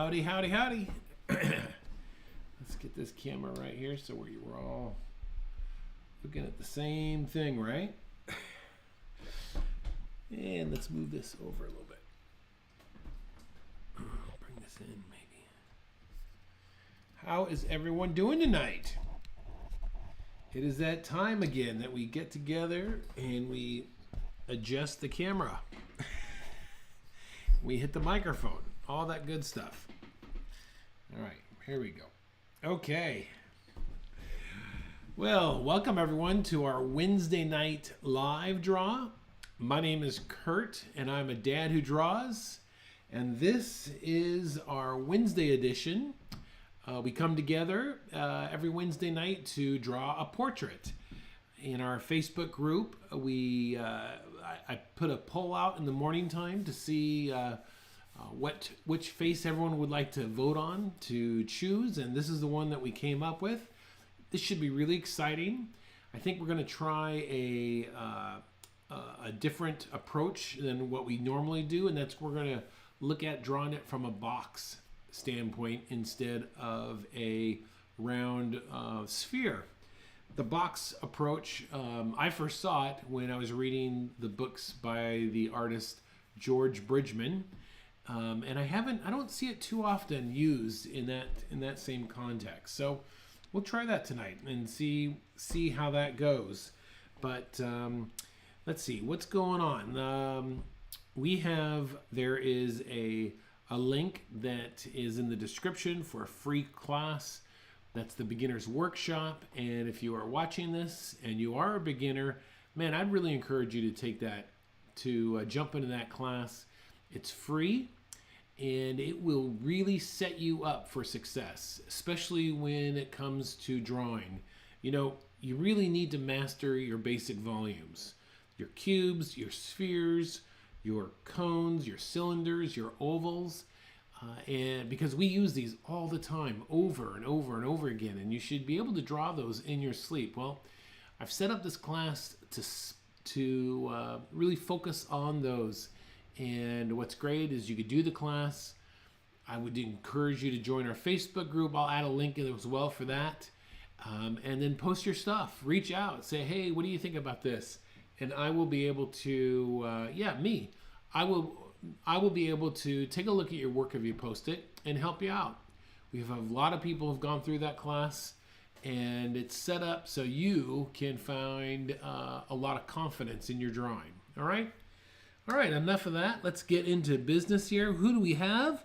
Howdy, howdy, howdy. Let's get this camera right here so we're all looking at the same thing, right? And let's move this over a little bit. Bring this in, maybe. How is everyone doing tonight? It is that time again that we get together and we adjust the camera. We hit the microphone, all that good stuff. All right, here we go. Okay. Well, welcome everyone to our Wednesday night live draw. My name is Kurt and I'm a dad who draws. And this is our Wednesday edition. We come together every Wednesday night to draw a portrait. In our Facebook group, I put a poll out in the morning time to see which face everyone would like to vote on to choose, and this is the one that we came up with. This should be really exciting. I think we're going to try a different approach than what we normally do, and that's we're going to look at drawing it from a box standpoint instead of a round sphere. The box approach, I first saw it when I was reading the books by the artist George Bridgman, and I don't see it too often used in that same context. So we'll try that tonight and see how that goes. But let's see what's going on. There is a link that is in the description for a free class. That's the beginner's workshop. And if you are watching this and you are a beginner, man, I'd really encourage you to take that, to jump into that class. It's free and it will really set you up for success, especially when it comes to drawing. You know, you really need to master your basic volumes, your cubes, your spheres, your cones, your cylinders, your ovals. And because we use these all the time, over and over and over again, and you should be able to draw those in your sleep. Well, I've set up this class to really focus on those. And what's great is you could do the class. I would encourage you to join our Facebook group. I'll add a link in as well for that. And then post your stuff. Reach out. Say, hey, what do you think about this? And I will be able to, I will be able to take a look at your work if you post it and help you out. We have a lot of people who've gone through that class, and it's set up so you can find a lot of confidence in your drawing. All right? All right, enough of that. Let's get into business here. Who do we have?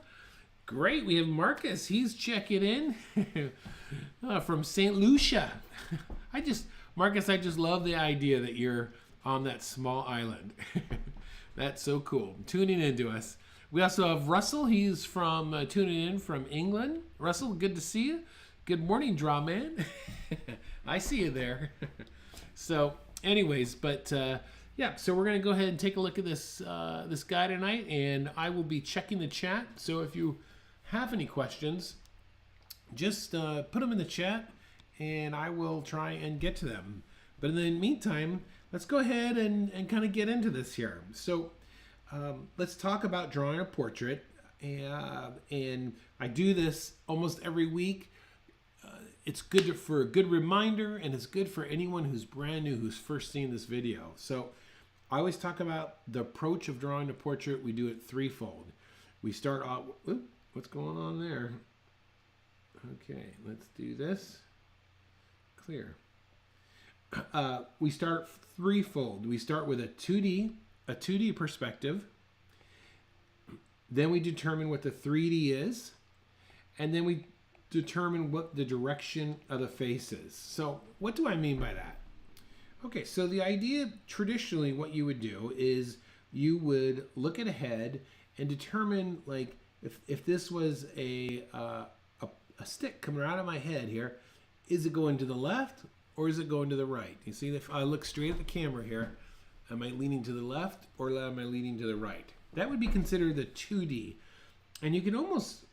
Great, we have Marcus. He's checking in from St. Lucia. Marcus, I just love the idea that you're on that small island. That's so cool. Tuning in to us. We also have Russell. He's from tuning in from England. Russell, good to see you. Good morning, Draw Man. I see you there. So, anyways, so we're going to go ahead and take a look at this guy tonight, and I will be checking the chat. So if you have any questions, just put them in the chat, and I will try and get to them. But in the meantime, let's go ahead and kind of get into this here. So let's talk about drawing a portrait. And I do this almost every week. It's good for a good reminder, and it's good for anyone who's brand new, who's first seeing this video. So I always talk about the approach of drawing a portrait. We do it threefold. We start off, what's going on there? Okay, let's do this. Clear. We start threefold. We start with a 2D perspective. Then we determine what the 3D is. And then we determine what the direction of the face is. So what do I mean by that? Okay, so the idea, traditionally what you would do is you would look at a head and determine, like, if this was a stick coming out of my head here, is it going to the left or is it going to the right? You see, if I look straight at the camera here, am I leaning to the left or am I leaning to the right? That would be considered the 2D. And you can almost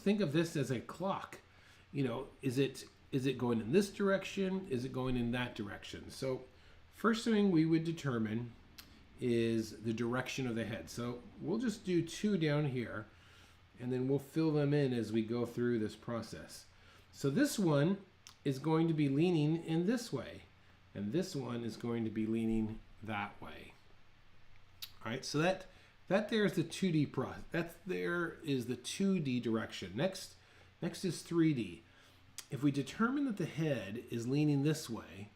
think of this as a clock. You know, is it going in this direction? Is it going in that direction? So first thing we would determine is the direction of the head. So we'll just do 2 down here. and then we'll fill them in as we go through this process. So this one is going to be leaning in this way, and this one is going to be leaning that way. All right, so that there is the 2D process. There is the 2D direction. Next is 3D. If we determine that the head is leaning this way,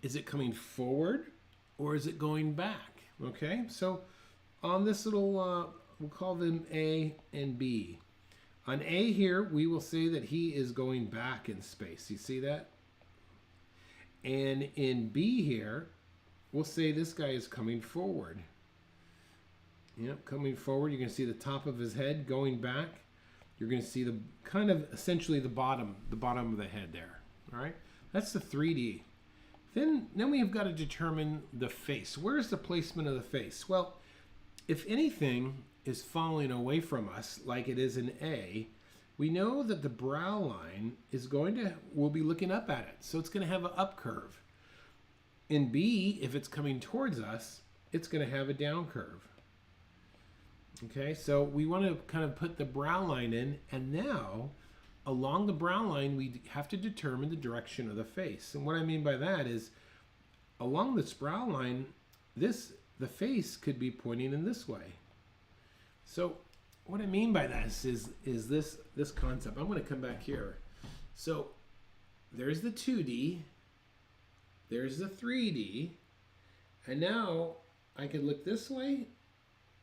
is it coming forward or is it going back? Okay, so on this little, we'll call them A and B. On A here, we will say that he is going back in space. You see that? And in B here, we'll say this guy is coming forward. Yep, coming forward. You're going to see the top of his head going back. You're going to see the kind of essentially the bottom of the head there. All right, that's the 3D. Then we've got to determine the face. Where's the placement of the face? Well, if anything is falling away from us, like it is in A, we know that the brow line is we'll be looking up at it. So it's going to have an up curve. In B, if it's coming towards us, it's going to have a down curve. Okay, so we want to kind of put the brow line in, and now along the brow line, we have to determine the direction of the face. And what I mean by that is along this brow line, the face could be pointing in this way. So what I mean by that is this concept. I'm going to come back here. So there's the 2D, there's the 3D, and now I could look this way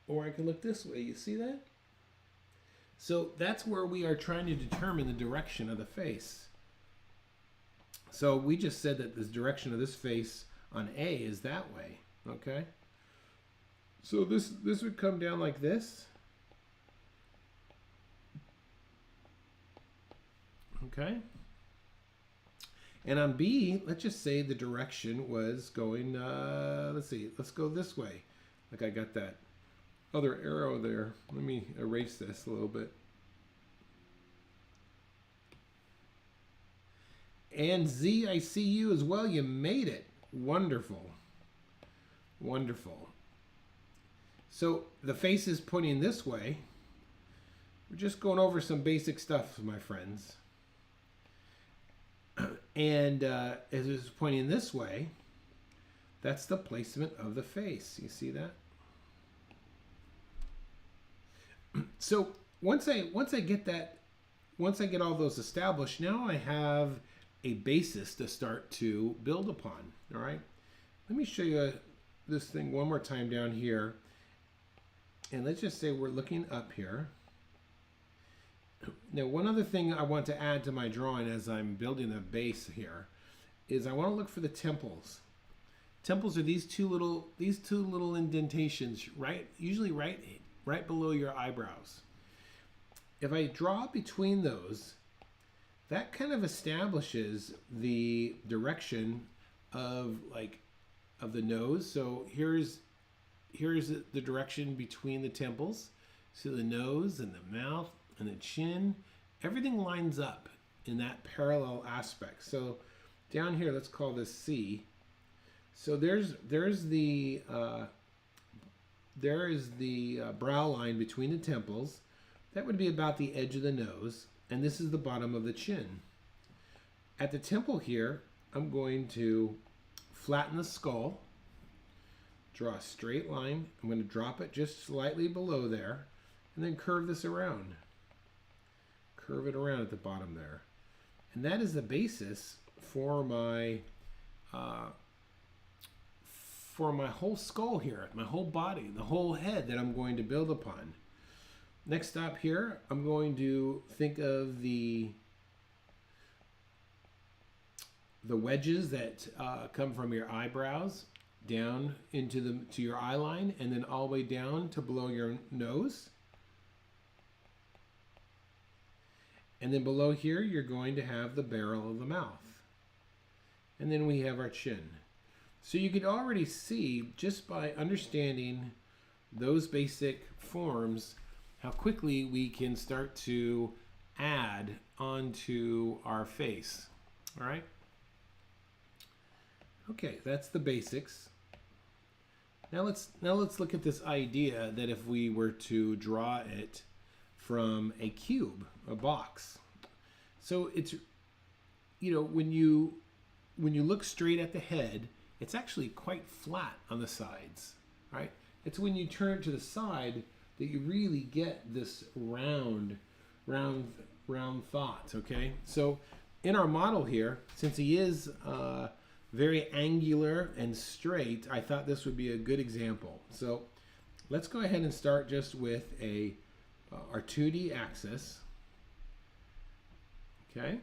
or I can look this way. You see that? So that's where we are trying to determine the direction of the face. So we just said that the direction of this face on A is that way. Okay? So this would come down like this. Okay? And on B, let's just say the direction was going, let's see, let's go this way. Like I got that other arrow there. Let me erase this a little bit. And Z, I see you as well. You made it. Wonderful. Wonderful. So the face is pointing this way. We're just going over some basic stuff, my friends. And as it's pointing this way, that's the placement of the face. You see that? So once I get all those established, now I have a basis to start to build upon. All right. Let me show you this thing one more time down here. And let's just say we're looking up here. Now, one other thing I want to add to my drawing as I'm building a base here is I want to look for the temples. Temples are these two little indentations, usually right below your eyebrows. If I draw between those, that kind of establishes the direction of the nose. So here's the direction between the temples. So the nose and the mouth and the chin, everything lines up in that parallel aspect. So down here, let's call this C. So there is the brow line between the temples. That would be about the edge of the nose, and this is the bottom of the chin. At the temple here, I'm going to flatten the skull, draw a straight line. I'm going to drop it just slightly below there, and then curve this around. Curve it around at the bottom there. And that is the basis for my whole skull here, my whole body, the whole head that I'm going to build upon. Next stop here, I'm going to think of the wedges that come from your eyebrows down to your eye line, and then all the way down to below your nose. And then below here, you're going to have the barrel of the mouth. And then we have our chin. So you could already see, just by understanding those basic forms, how quickly we can start to add onto our face. All right? Okay, that's the basics. Now let's look at this idea that if we were to draw it from a cube, a box. So it's, you know, when you look straight at the head, it's actually quite flat on the sides, right? It's when you turn it to the side that you really get this round thought, okay? So in our model here, since he is very angular and straight, I thought this would be a good example. So let's go ahead and start just with our 2D axis, okay?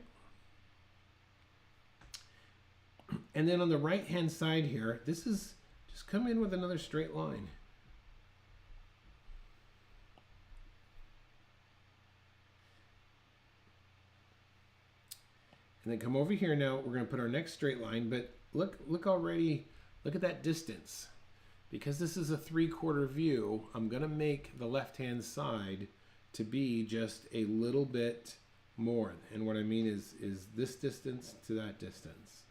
And then on the right hand side here, this is just come in with another straight line. And then come over here now, we're going to put our next straight line, but look already, look at that distance. Because this is a 3/4 view, I'm going to make the left-hand side to be just a little bit more. And what I mean is this distance to that distance.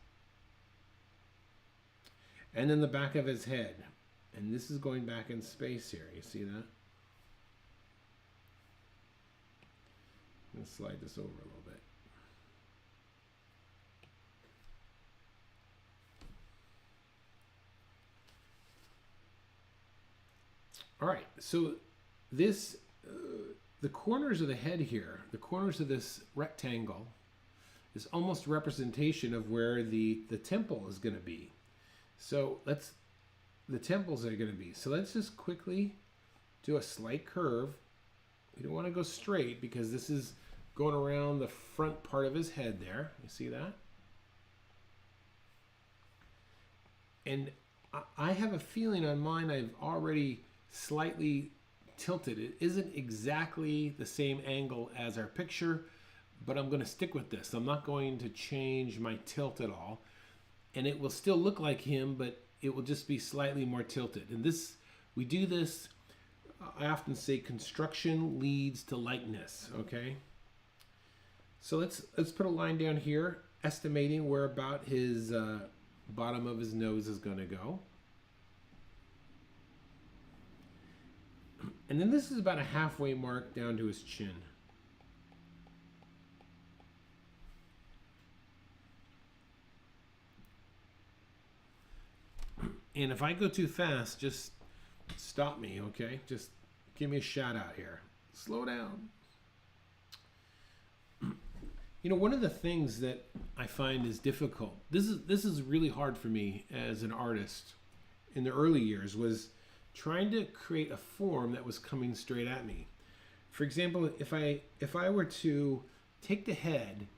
And then the back of his head. And this is going back in space here. You see that? I'm going to slide this over a little bit. All right, so this, the corners of the head here, the corners of this rectangle is almost representation of where the temple is going to be. So the temples are going to be. So let's just quickly do a slight curve. We don't want to go straight because this is going around the front part of his head there. You see that? And I have a feeling on mine I've already slightly tilted. It isn't exactly the same angle as our picture, but I'm going to stick with this. I'm not going to change my tilt at all. And it will still look like him, but it will just be slightly more tilted. And this, we do this, I often say construction leads to likeness, okay? So let's put a line down here, estimating where about his bottom of his nose is going to go. And then this is about a halfway mark down to his chin. And if I go too fast, just stop me, okay? Just give me a shout out here. Slow down. You know, one of the things that I find is difficult, this is really hard for me as an artist in the early years, was trying to create a form that was coming straight at me. For example, if I were to take the head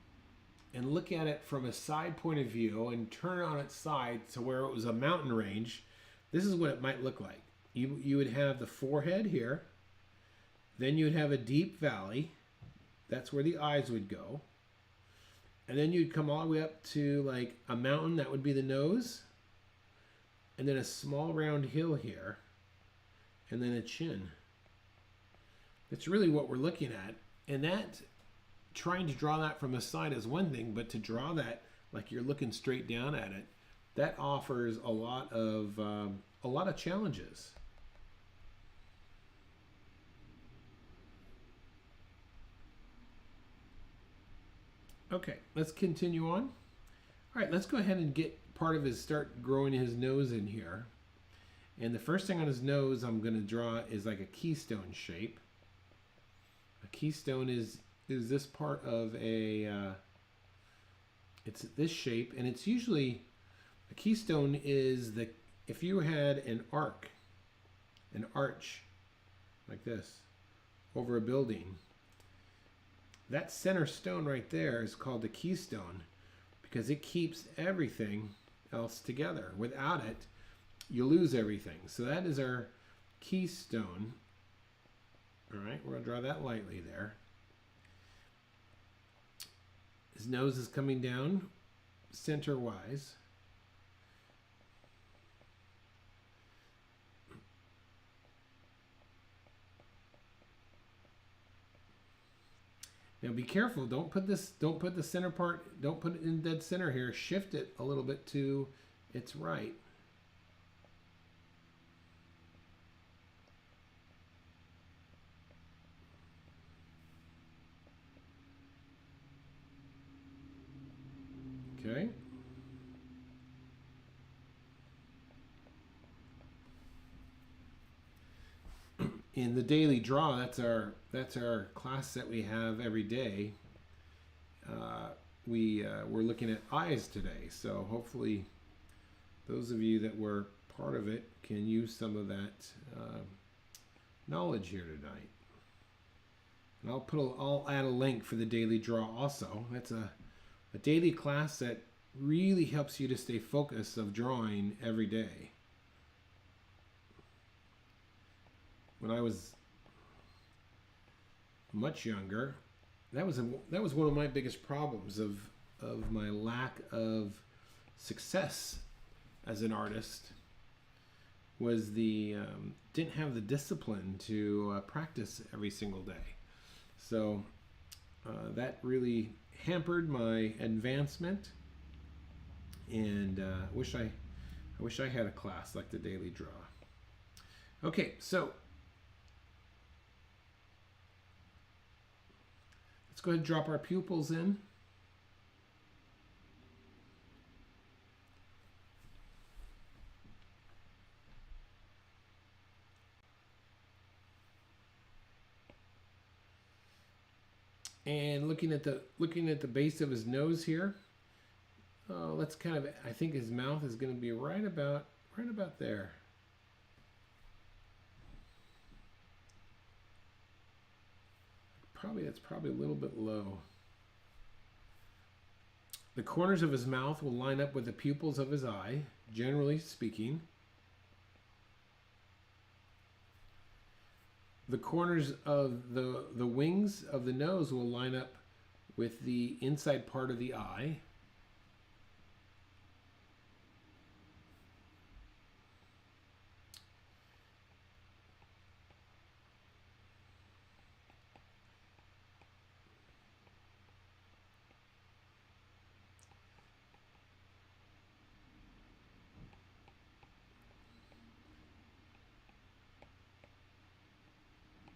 and look at it from a side point of view and turn it on its side to where it was a mountain range, this is what it might look like. You would have the forehead here, then you would have a deep valley, that's where the eyes would go, and then you'd come all the way up to like a mountain, that would be the nose, and then a small round hill here, and then a chin. That's really what we're looking at. And that, trying to draw that from the side is one thing, but to draw that like you're looking straight down at it, that offers a lot of challenges. Okay, let's continue on. All right, let's go ahead and get part of his, start growing his nose in here. And the first thing on his nose I'm going to draw is like a keystone shape. A keystone is this part of a, it's this shape, and it's usually, a keystone is the, if you had an arc, an arch like this over a building, that center stone right there is called the keystone because it keeps everything else together. Without it, you lose everything. So that is our keystone. All right, we're going to draw that lightly there. His nose is coming down center-wise. Now be careful, don't put the center part, don't put it in dead center here. Shift it a little bit to its right. Okay. In the daily draw, that's our class that we have every day. We're looking at eyes today, so hopefully those of you that were part of it can use some of that knowledge here tonight. And I'll add a link for the daily draw also. That's a daily class that really helps you to stay focused of drawing every day. When I was much younger, that was one of my biggest problems of my lack of success as an artist, was the didn't have the discipline to practice every single day. So that really hampered my advancement, and I wish I had a class like the daily draw. Okay, so let's go ahead and drop our pupils in. And looking at the base of his nose here, let's kind of, I think his mouth is going to be right about there. That's probably a little bit low. The corners of his mouth will line up with the pupils of his eye, generally speaking. The corners of the wings of the nose will line up with the inside part of the eye.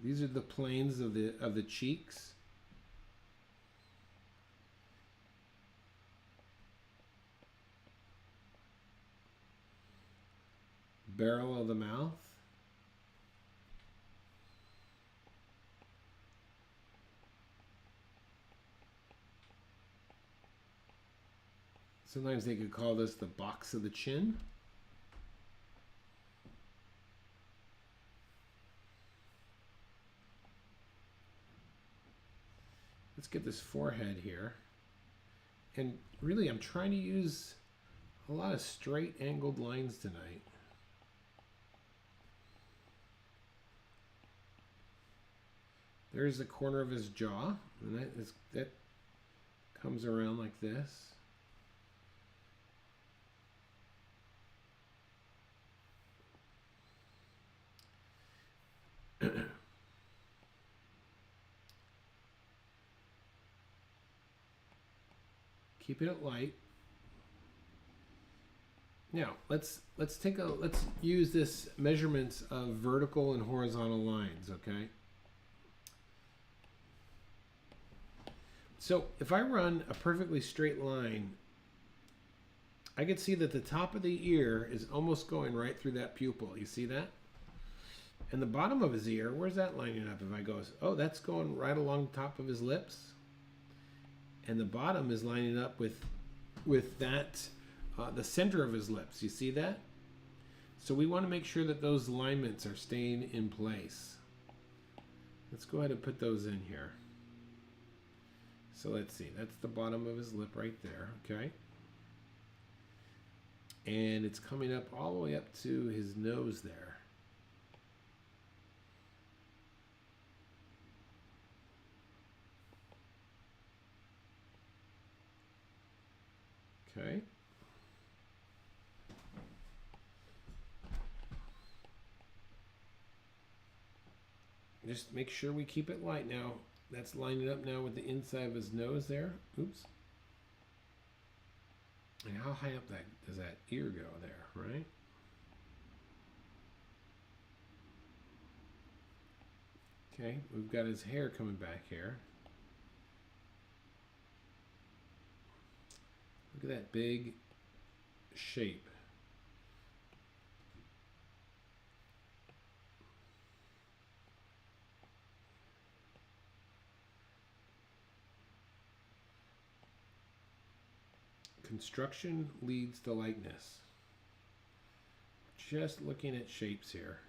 These are the planes of the cheeks. Barrel of the mouth. Sometimes they could call this the box of the chin. Let's get this forehead here. And really, I'm trying to use a lot of straight angled lines tonight. There's the corner of his jaw, and that comes around like this. Keeping it light. Now let's use this measurements of vertical and horizontal lines, okay? So if I run a perfectly straight line, I can see that the top of the ear is almost going right through that pupil. You see that? And the bottom of his ear, where's that lining up? If I go, oh, that's going right along the top of his lips. And the bottom is lining up with that, the center of his lips. You see that? So we want to make sure that those alignments are staying in place. Let's go ahead and put those in here. So let's see, that's the bottom of his lip right there, okay? And it's coming up all the way up to his nose there. Okay. Just make sure we keep it light now. That's lining up now with the inside of his nose there. Oops. And how high up does that ear go there, right? Okay, we've got his hair coming back here. Look at that big shape. Construction leads to likeness. Just looking at shapes here.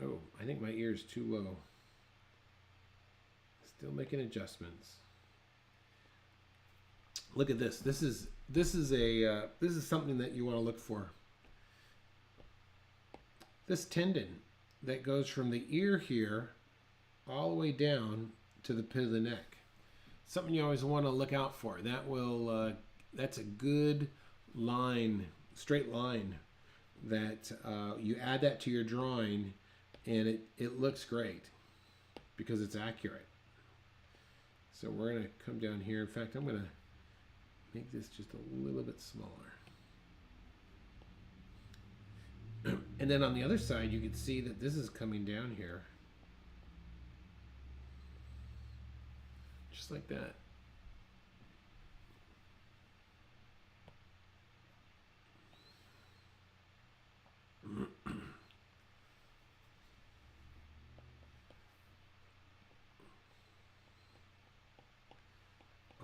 Oh, I think my ear is too low. Still making adjustments. Look at this. This is something that you want to look for. This tendon that goes from the ear here all the way down to the pit of the neck. Something you always want to look out for. That will that's a good line, straight line that you add that to your drawing, and it looks great because it's accurate. So we're going to come down here. In fact, I'm going to make this just a little bit smaller. And then on the other side, you can see that this is coming down here. Just like that.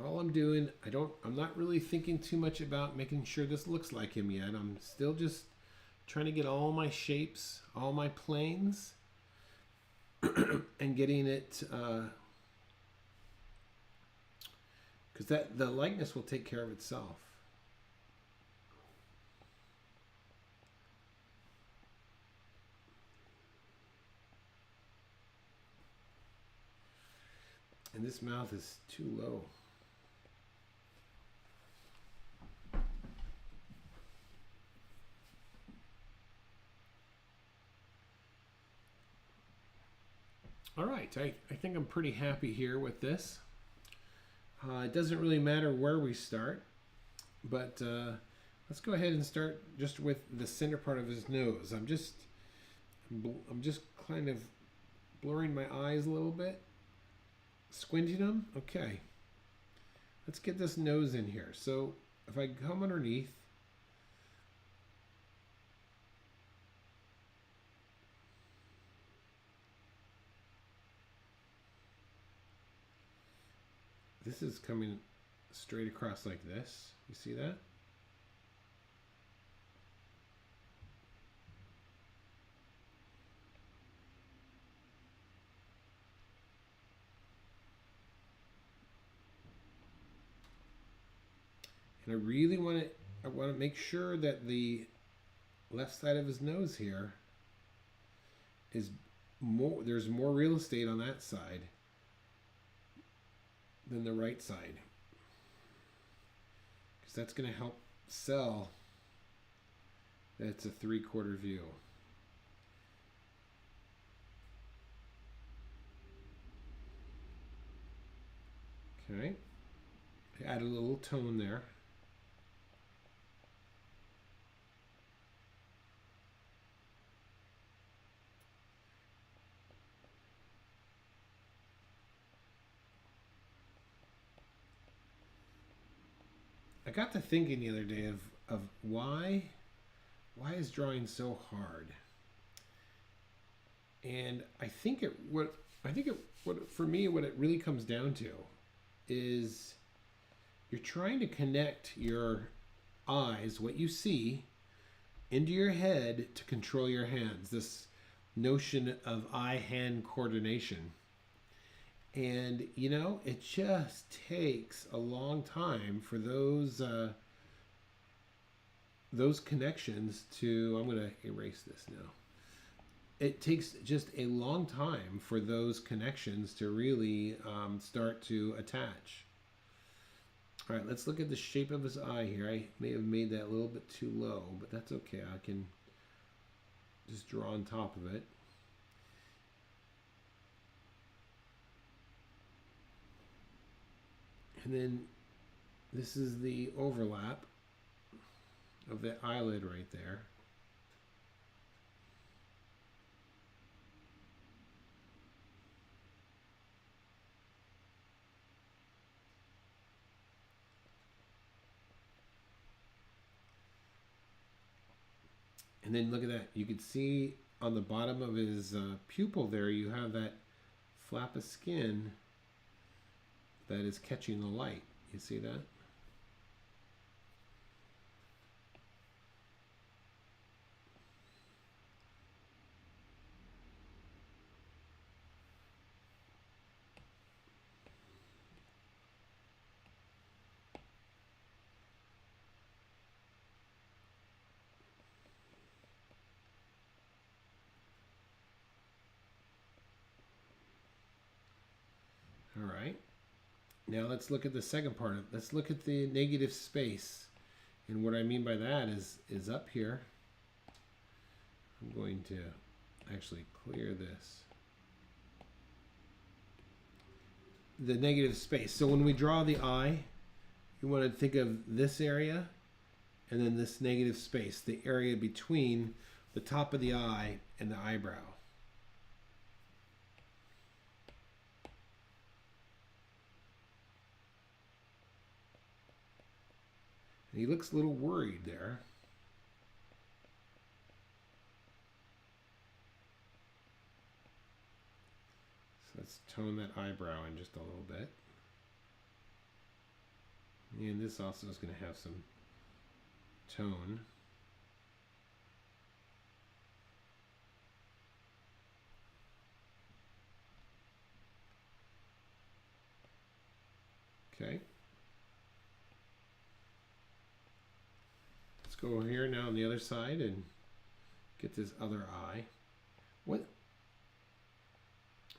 All I'm doing, I'm not really thinking too much about making sure this looks like him yet. I'm still just trying to get all my shapes, all my planes, and getting it, because the likeness will take care of itself. And this mouth is too low. All right, I think I'm pretty happy here with this. It doesn't really matter where we start, but let's go ahead and start just with the center part of his nose. I'm just kind of blurring my eyes a little bit, squinting them. Okay, let's get this nose in here. So if I come underneath, this is coming straight across like this. You see that? And I really want to make sure that the left side of his nose here is more, there's more real estate on that side than the right side, because that's going to help sell that it's a 3/4 view. Okay, I add a little tone there. I got to thinking the other day of why is drawing so hard? And I think for me what it really comes down to is you're trying to connect your eyes, what you see, into your head to control your hands. This notion of eye-hand coordination. And, you know, it just takes a long time for those connections to, I'm going to erase this now. It takes just a long time for those connections to really start to attach. All right, let's look at the shape of his eye here. I may have made that a little bit too low, but that's okay. I can just draw on top of it. And then this is the overlap of the eyelid right there. And then look at that. You can see on the bottom of his pupil there, you have that flap of skin that is catching the light. You see that? All right. Now let's look at the second part. Let's look at the negative space. And what I mean by that is up here. I'm going to actually clear this. The negative space. So when we draw the eye, you want to think of this area and then this negative space, the area between the top of the eye and the eyebrow. And he looks a little worried there. So let's tone that eyebrow in just a little bit. And this also is going to have some tone. Okay. Let's go over here now on the other side and get this other eye. What?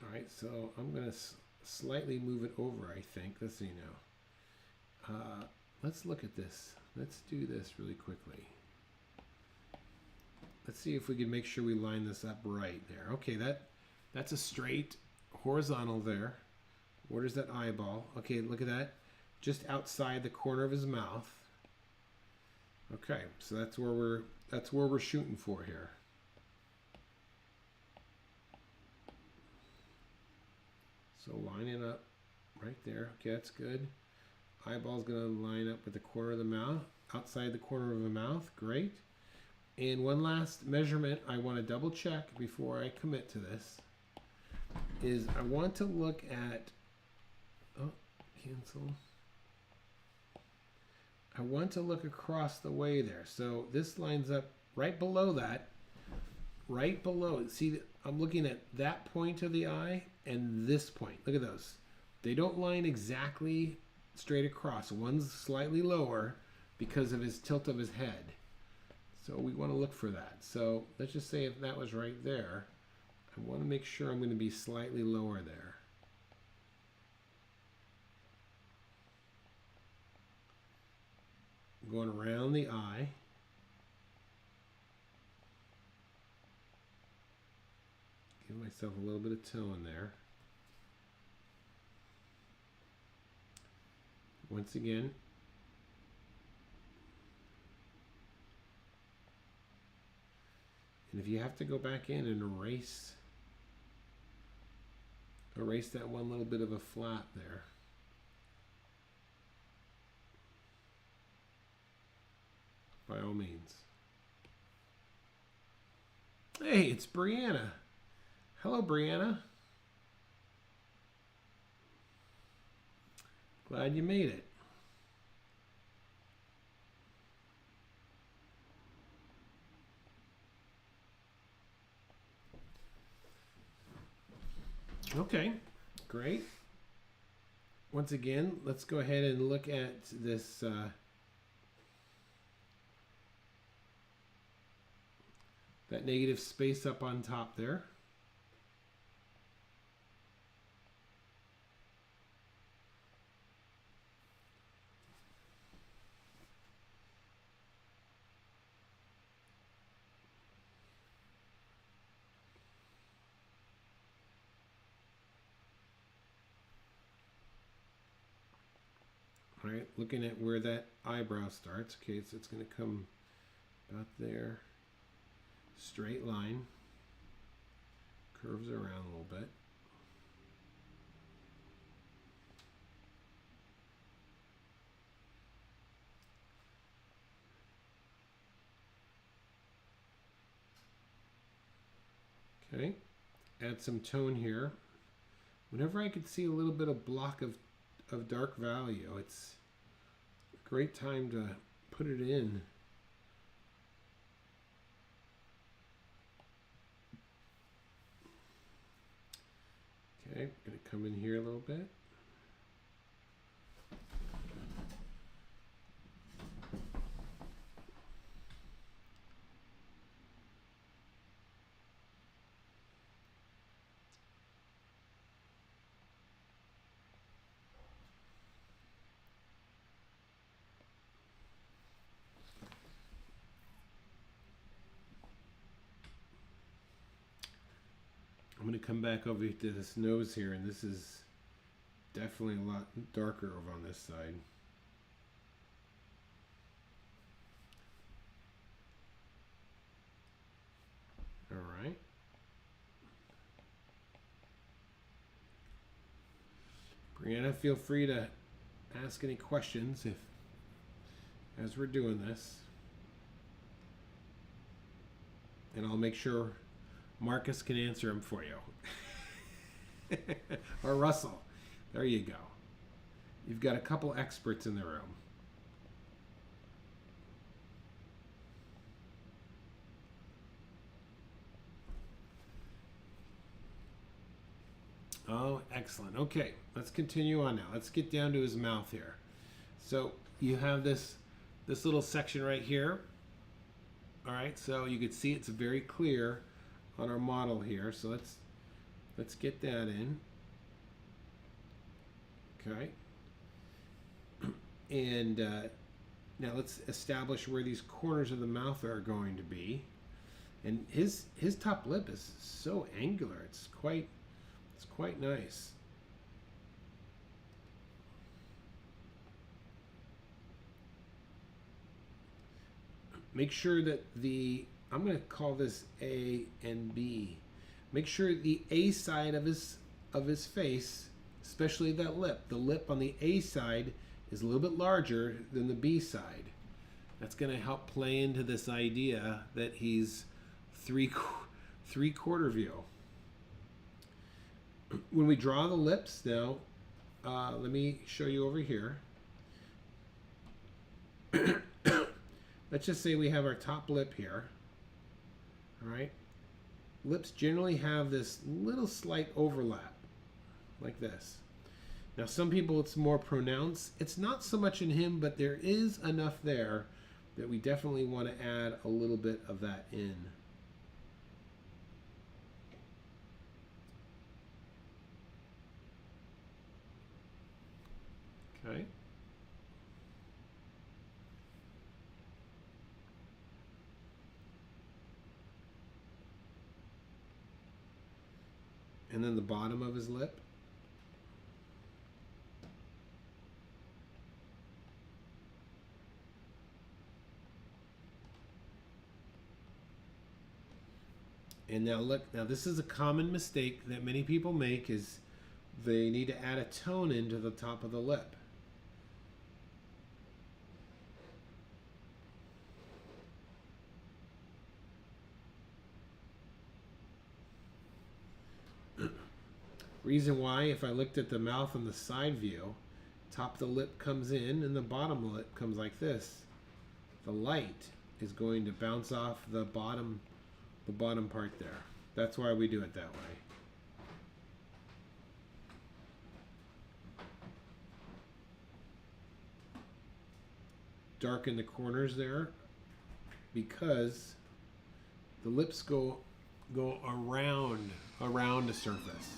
All right, so I'm going to slightly move it over, I think. Let's see now. Let's look at this. Let's do this really quickly. Let's see if we can make sure we line this up right there. Okay, that's a straight horizontal there. Where's that eyeball? Okay, look at that. Just outside the corner of his mouth. Okay, so that's where we're shooting for here. So line it up right there. Okay, that's good. Eyeball's gonna line up with the corner of the mouth, outside the corner of the mouth. Great. And one last measurement I want to double check before I commit to this is I want to look at, oh, cancel. I want to look across the way there. So this lines up right below that, right below it. See, I'm looking at that point of the eye and this point. Look at those. They don't line exactly straight across. One's slightly lower because of his tilt of his head. So we want to look for that. So let's just say if that was right there, I want to make sure I'm going to be slightly lower there. Going around the eye. Give myself a little bit of tone there. Once again, and if you have to go back in and erase that one little bit of a flap there. By all means. Hey, it's Brianna. Hello, Brianna. Glad you made it. Okay, great. Once again, let's go ahead and look at this that negative space up on top there. All right, looking at where that eyebrow starts. Okay, so it's going to come about there. Straight line. Curves around a little bit. Okay, add some tone here. Whenever I could see a little bit of block of dark value, it's a great time to put it in. Okay, gonna come in here a little bit. I'm going to come back over to this nose here, and this is definitely a lot darker over on this side. All right. Brianna, feel free to ask any questions as we're doing this. And I'll make sure Marcus can answer them for you. Or Russell. There you go. You've got a couple experts in the room. Oh, excellent. Okay, let's continue on now. Let's get down to his mouth here. So you have this little section right here. All right, so you can see it's very clear on our model here. So let's get that in. Okay. And now let's establish where these corners of the mouth are going to be. And his top lip is so angular. It's quite nice. Make sure that I'm going to call this A and B. Make sure the A side of his face, especially that lip, the lip on the A side is a little bit larger than the B side. That's going to help play into this idea that he's three-quarter view. When we draw the lips now, let me show you over here. Let's just say we have our top lip here. All right. Lips generally have this little slight overlap, like this. Now, some people it's more pronounced. It's not so much in him, but there is enough there that we definitely want to add a little bit of that in. Okay. And then the bottom of his lip. And now look, now this is a common mistake that many people make, is they need to add a tone into the top of the lip. Reason why, if I looked at the mouth on the side view, top of the lip comes in and the bottom lip comes like this. The light is going to bounce off the bottom part there. That's why we do it that way. Darken the corners there because the lips go around the surface.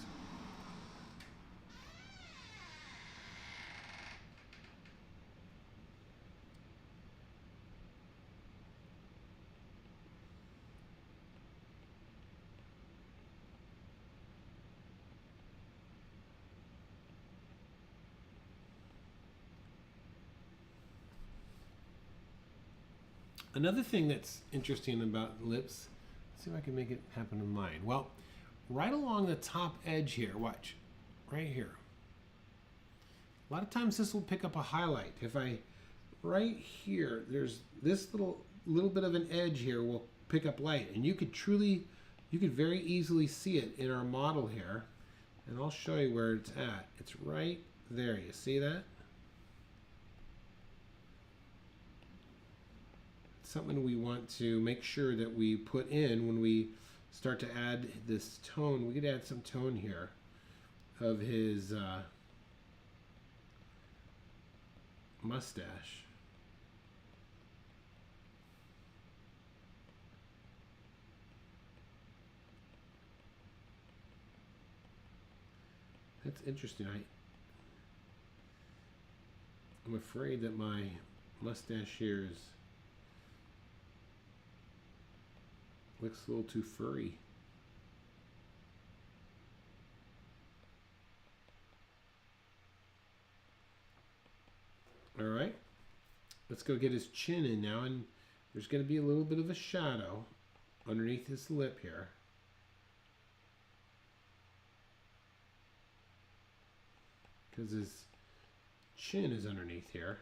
Another thing that's interesting about lips, let's see if I can make it happen in mine. Well, right along the top edge here, watch, right here. A lot of times this will pick up a highlight. If I, right here, there's this little bit of an edge here will pick up light, and you could You can very easily see it in our model here, and I'll show you where it's at. It's right there. You see that? It's something we want to make sure that we put in when we start to add this tone. We could add some tone here of his mustache. That's interesting. I'm afraid that my mustache here looks a little too furry. All right, let's go get his chin in now, and there's going to be a little bit of a shadow underneath his lip here. Because his chin is underneath here.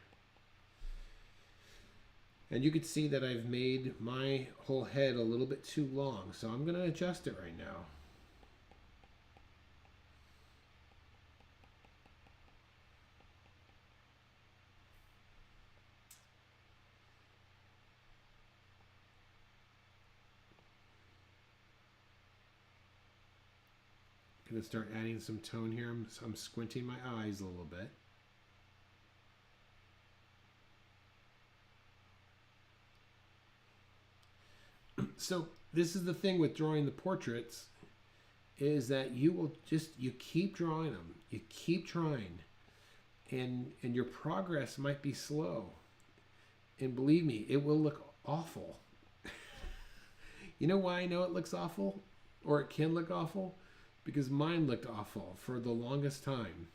And you can see that I've made my whole head a little bit too long, so I'm going to adjust it right now. I'm going to start adding some tone here. I'm squinting my eyes a little bit. So this is the thing with drawing the portraits, is that you keep drawing them. You keep trying. And your progress might be slow. And believe me, it will look awful. You know why I know it looks awful? Or it can look awful? Because mine looked awful for the longest time.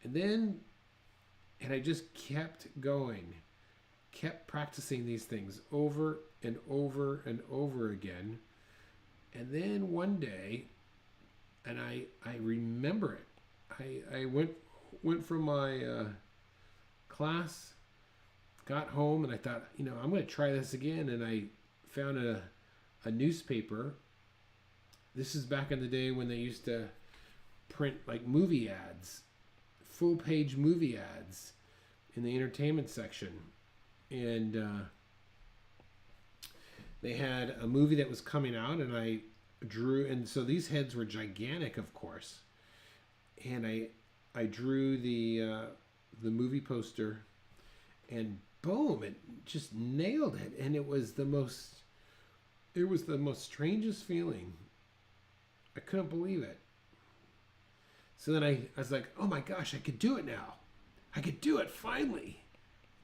And I just kept going. Kept practicing these things over and over and over again. And then one day, and I remember it. I went from my class, got home, and I thought, I'm going to try this again. And I found a newspaper. This is back in the day when they used to print like movie ads, full page movie ads in the entertainment section. And they had a movie that was coming out, and I drew, and so these heads were gigantic, of course. And I drew the movie poster, and boom, it just nailed it. And it was the most strangest feeling. I couldn't believe it. So then I was like, oh my gosh, I could do it now. I could do it finally.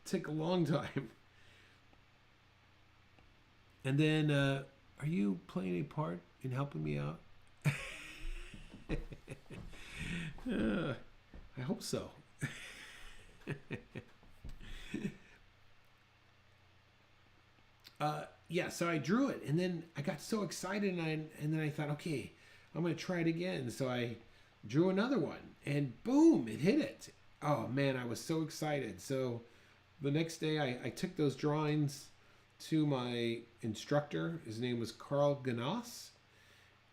It took a long time. And then, are you playing a part in helping me out? I hope so. Yeah, so I drew it, and then I got so excited, and then I thought, okay, I'm going to try it again. So I drew another one, and boom, it hit it. Oh, man, I was so excited. So the next day, I took those drawings to my instructor. His name was Carl Ganass,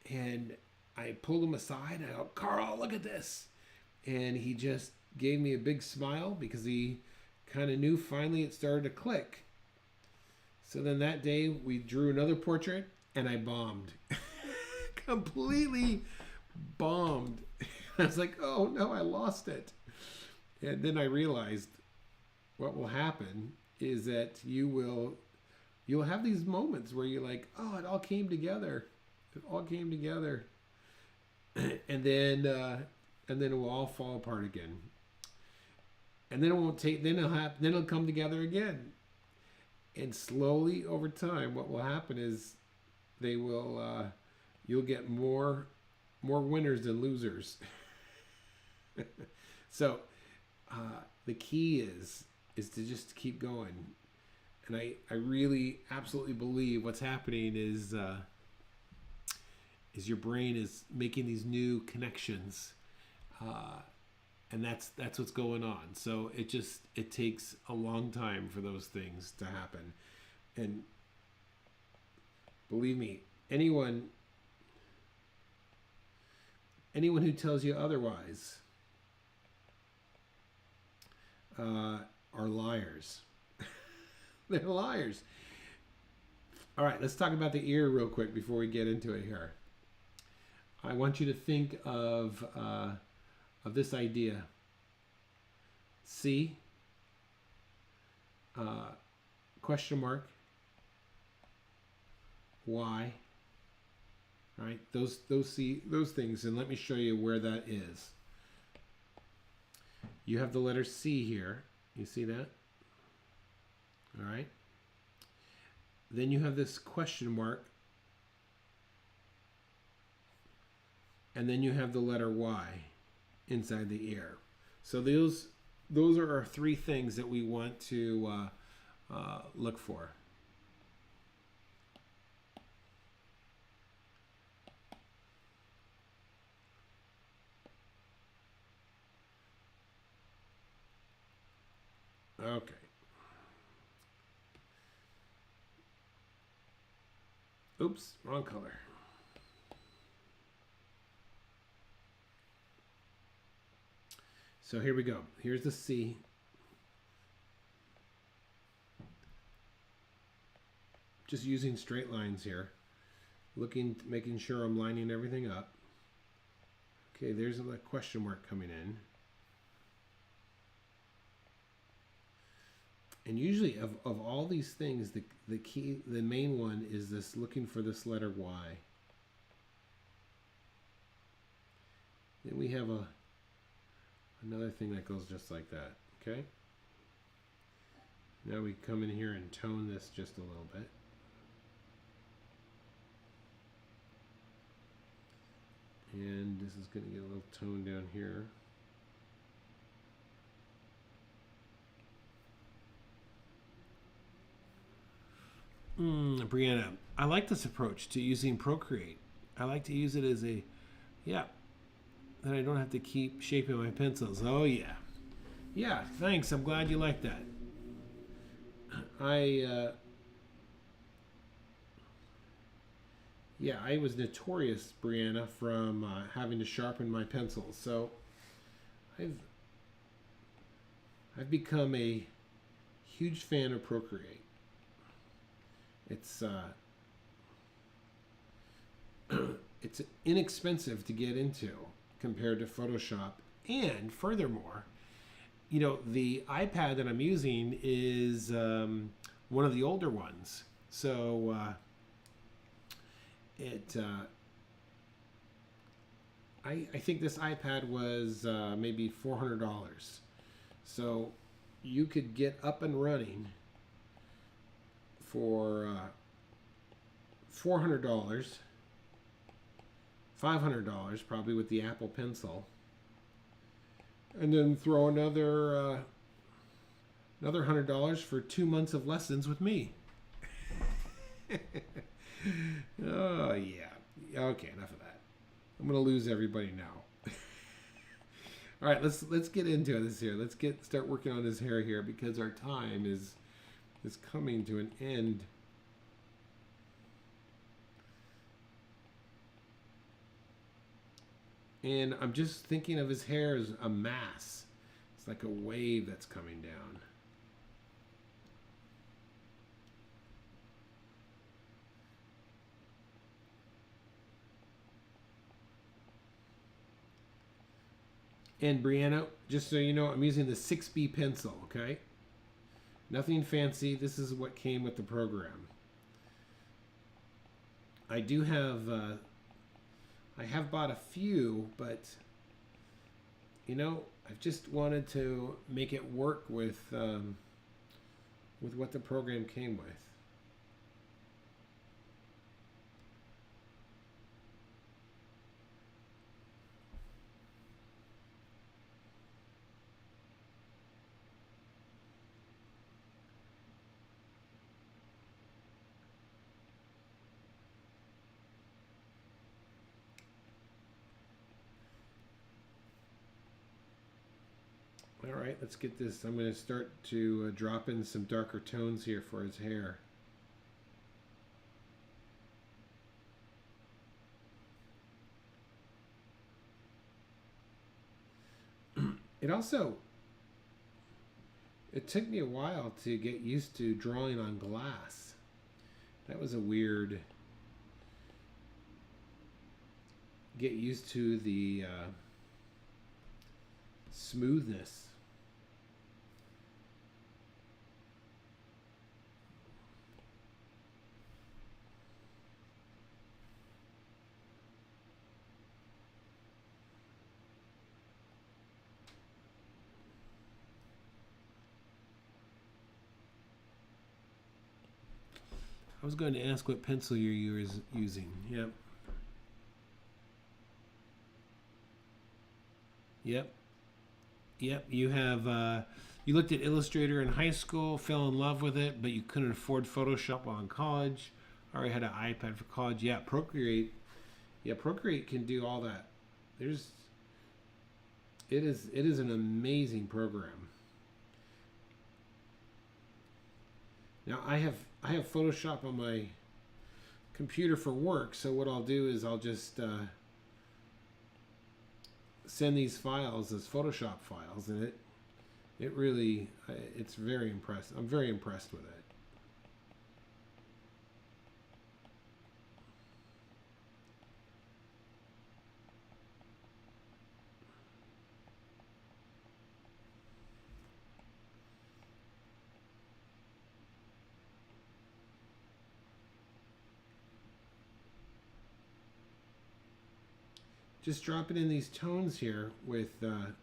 and I pulled him aside, and I go, Carl, look at this. And he just gave me a big smile because he kind of knew finally it started to click. So then that day we drew another portrait, and I bombed. Completely bombed. I was like, oh no, I lost it. And then I realized what will happen is that you'll have these moments where you're like, oh, it all came together. It all came together. And then it will all fall apart again. And then it won't take, then it'll come together again. And slowly over time, what will happen is you'll get more winners than losers. So the key is to just keep going. And I really absolutely believe what's happening is your brain is making these new connections. And that's what's going on. So it takes a long time for those things to happen. And believe me, anyone Anyone who tells you otherwise are liars. They're liars. All right, let's talk about the ear real quick before we get into it here. I want you to think of this idea. C, question mark, Y. All right, those things, and let me show you where that is. You have the letter C here. You see that? All right. Then you have this question mark. And then you have the letter Y inside the ear. So those are our three things that we want to look for. Okay. Oops, wrong color. So here we go. Here's the C. Just using straight lines here. Making sure I'm lining everything up. Okay, there's a question mark coming in. And usually of all these things, the main one is this, looking for this letter Y. Then we have another thing that goes just like that, okay? Now we come in here and tone this just a little bit. And this is going to get a little tone down here. Brianna, I like this approach to using Procreate. I like to use it as a, that I don't have to keep shaping my pencils. Oh yeah. Yeah, thanks. I'm glad you like that. I was notorious, Brianna, from having to sharpen my pencils. So I've become a huge fan of Procreate. It's it's inexpensive to get into compared to Photoshop, and furthermore, you know, the iPad that I'm using is one of the older ones, so I think this iPad was maybe $400, so you could get up and running for $400, $500 probably with the Apple Pencil, and then throw another $100 for 2 months of lessons with me. Oh yeah. Okay, enough of that. I'm gonna lose everybody now. All right, let's get into this here. Let's start working on his hair here, because our time is coming to an end. And I'm just thinking of his hair as a mass. It's like a wave that's coming down. And Brianna, just so you know, I'm using the 6B pencil, okay? Nothing fancy. This is what came with the program. I do have, I have bought a few, but, you know, I've just wanted to make it work with what the program came with. All right, let's get this. I'm going to start to drop in some darker tones here for his hair. It also, it took me a while to get used to drawing on glass. That was a weird, get used to the smoothness. I was going to ask what pencil you're using. Yep. Yep. Yep. You have, you looked at Illustrator in high school, fell in love with it, but you couldn't afford Photoshop while in college, or you had an iPad for college. Yeah, Procreate. Yeah, Procreate can do all that. It is an amazing program. Now I have Photoshop on my computer for work, so what I'll do is I'll just send these files as Photoshop files, and it really it's very impressive. I'm very impressed with it. Just dropping in these tones here with and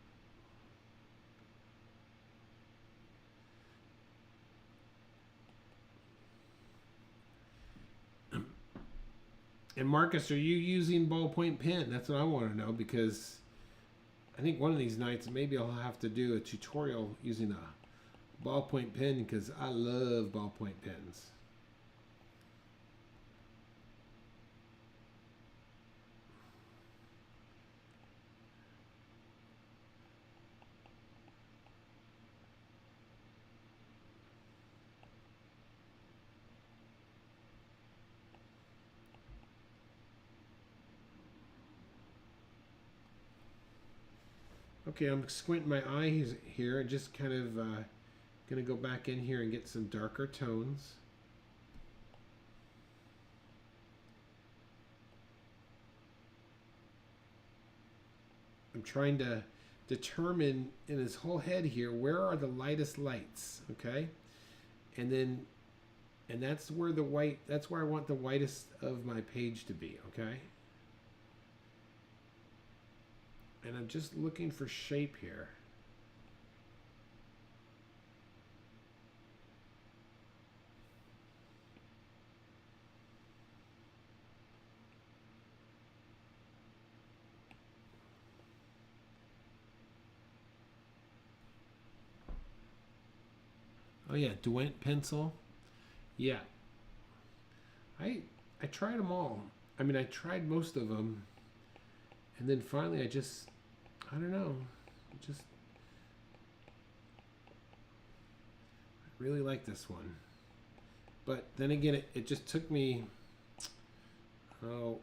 Marcus, are you using ballpoint pen? That's what I want to know, because I think one of these nights maybe I'll have to do a tutorial using a ballpoint pen, because I love ballpoint pens. Okay, I'm squinting my eyes here and just kind of gonna go back in here and get some darker tones. I'm trying to determine in his whole head here, where are the lightest lights, okay? And that's where the white, that's where I want the whitest of my page to be, okay? And I'm just looking for shape here. Oh yeah, Dewent pencil. Yeah. I tried them all. I mean, I tried most of them. And then finally I don't know, I really like this one. But then again, it just took me, it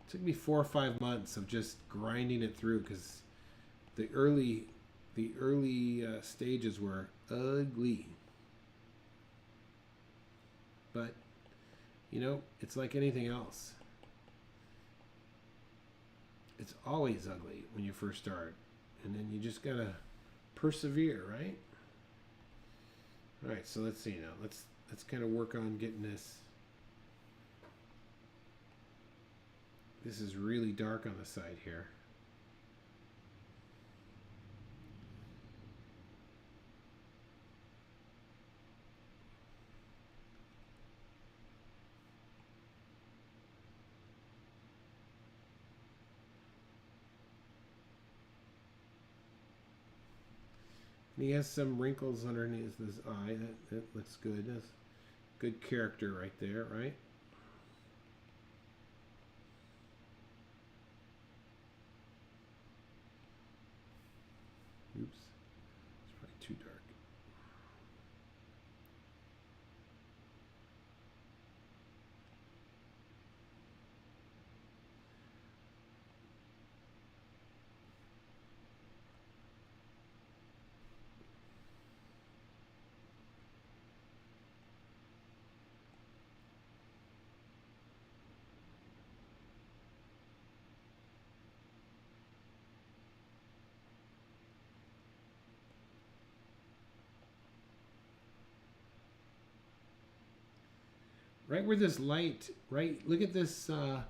took me 4 or 5 months of just grinding it through, because the early stages were ugly. But, you know, it's like anything else. It's always ugly when you first start, and then you just gotta persevere, right? All right, so let's see now. Let's kind of work on getting this. This is really dark on the side here. And he has some wrinkles underneath his eye. That looks good. That's good character right there, right? Oops. It's probably too dark. right where this light, right, look at this, I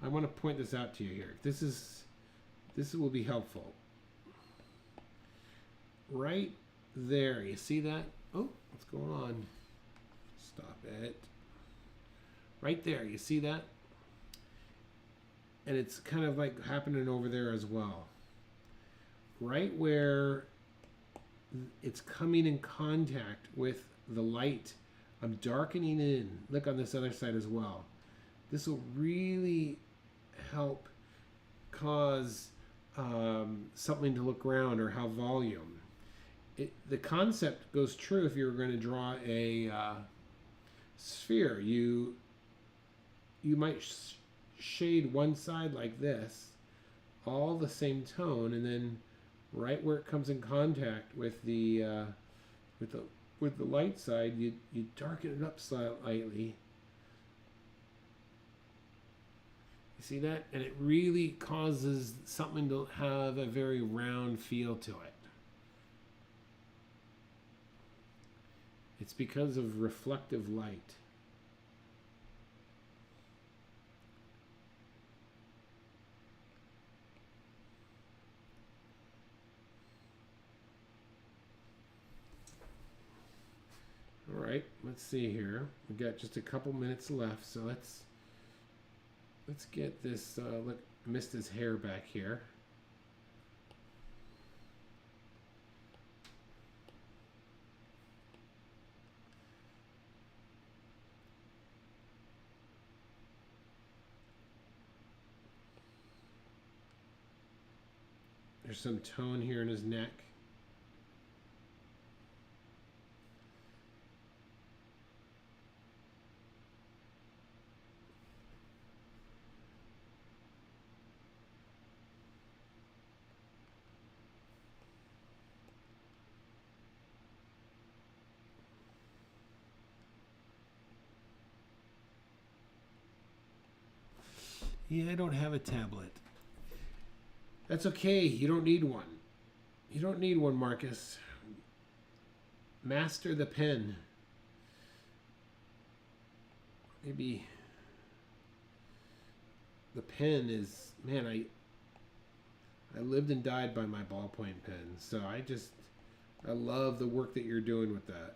want to point this out to you here. This will be helpful. Right there, you see that? Oh, what's going on? Stop it. Right there, you see that? And it's kind of like happening over there as well. Right where it's coming in contact with the light, I'm darkening in. Look on this other side as well. This will really help cause something to look round or have volume. The concept goes true if you're going to draw a sphere. You might shade one side like this, all the same tone, and then right where it comes in contact with the light side, you darken it up slightly. You see that? And it really causes something to have a very round feel to it. It's because of reflective light. All right, let's see here. We've got just a couple minutes left, so let's get this. Look, I missed his hair back here. There's some tone here in his neck. Yeah, I don't have a tablet. That's okay. You don't need one. You don't need one, Marcus. Master the pen. Maybe the pen is, man, I lived and died by my ballpoint pen. So I love the work that you're doing with that.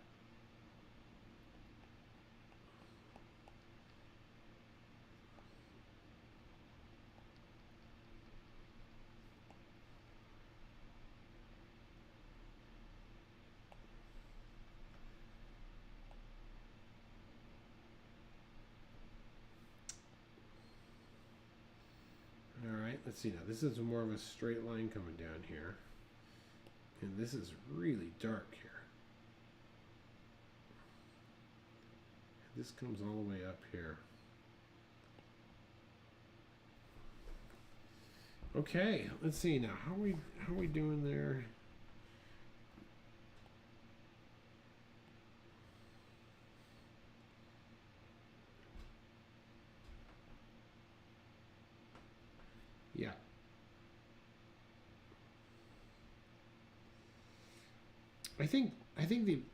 Let's see now. This is more of a straight line coming down here. And this is really dark here. This comes all the way up here. Okay, let's see now. How are we doing there? Yeah. I think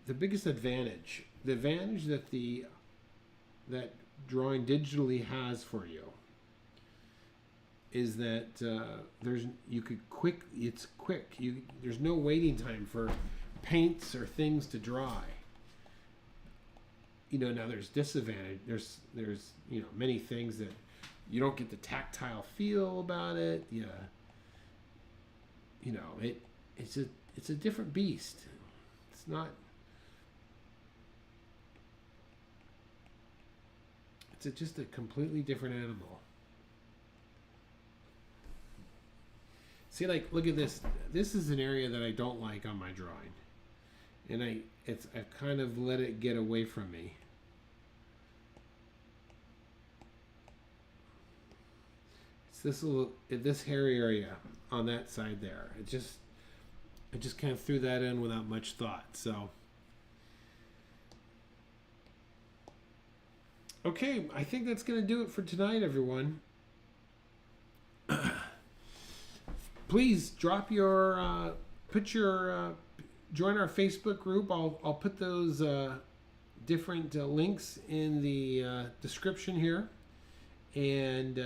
the biggest advantage, the advantage that that drawing digitally has for you is that it's quick. There's no waiting time for paints or things to dry. You know, now there's disadvantage. There's many things that you don't get the tactile feel about it. Yeah. You know, it's a different beast. It's not. It's just a completely different animal. See, like, look at this. This is an area that I don't like on my drawing, and I've kind of let it get away from me. It's this hair area on that side there. I just kind of threw that in without much thought. So, okay, I think that's going to do it for tonight, everyone. Please drop your, join our Facebook group. I'll put those different links in the description here. And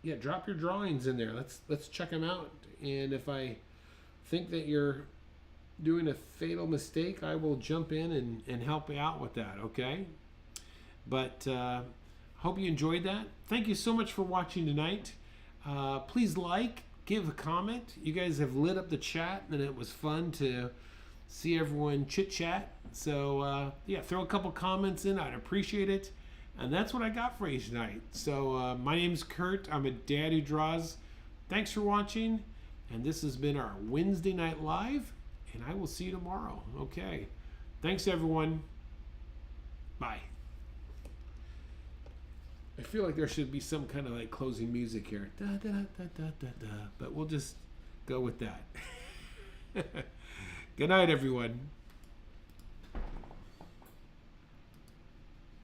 yeah, drop your drawings in there. Let's check them out. And if I think that you're doing a fatal mistake, I will jump in and help you out with that, okay? But hope you enjoyed that. Thank you so much for watching tonight. Please give a comment. You guys have lit up the chat, and it was fun to see everyone chit-chat. So, yeah, throw a couple comments in. I'd appreciate it. And that's what I got for you tonight. So, my name's Kurt. I'm a dad who draws. Thanks for watching. And this has been our Wednesday Night Live. And I will see you tomorrow. Okay. Thanks, everyone. Bye. I feel like there should be some kind of like closing music here. Da, da, da, da, da, da. But we'll just go with that. Good night, everyone.